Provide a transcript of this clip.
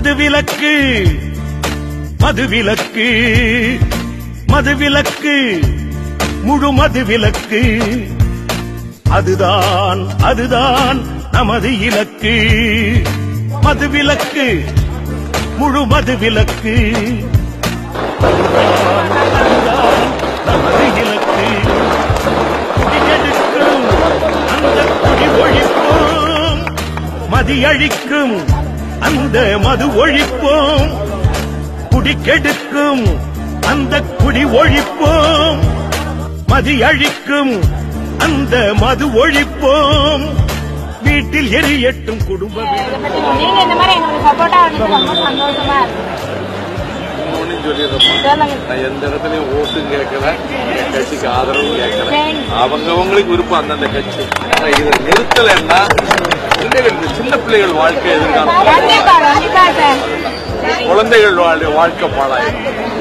மதுவிலக்கு மதுவிலக்கு மதுவிலக்கு முழு மதுவிலக்கு அதுதான் அதுதான் நமது இலக்கு மதுவிலக்கு முழு மதுவிலக்கு அதுதான் நமது இலக்கு குடியெடுக்கும் அந்த குடி ஒழிப்போம் மதியழிக்கும் அந்த மது ஒழிப்போம் குடிக்கெடுக்கும் அந்த குடி ஒழிப்போம் மதியழிக்கும் அந்த மது ஒழிப்போம் வீட்டில் எரியட்டும் குடும்ப நீங்க இந்த மாதிரி எங்களுக்கு சப்போர்ட்டா வந்து ரொம்ப சந்தோஷமா இருக்கு நான் எந்த இடத்துலயும் ஓட்டு கேட்கல கட்சிக்கு ஆதரவு கேட்கல அவங்களுக்கு விருப்பம் அந்தந்த கட்சி இதை நிறுத்தலைன்னா சின்ன பிள்ளைகள் வாழ்க்கை எதிர்காலம் குழந்தைகள் வாழ்க்கை பாழாயிரும்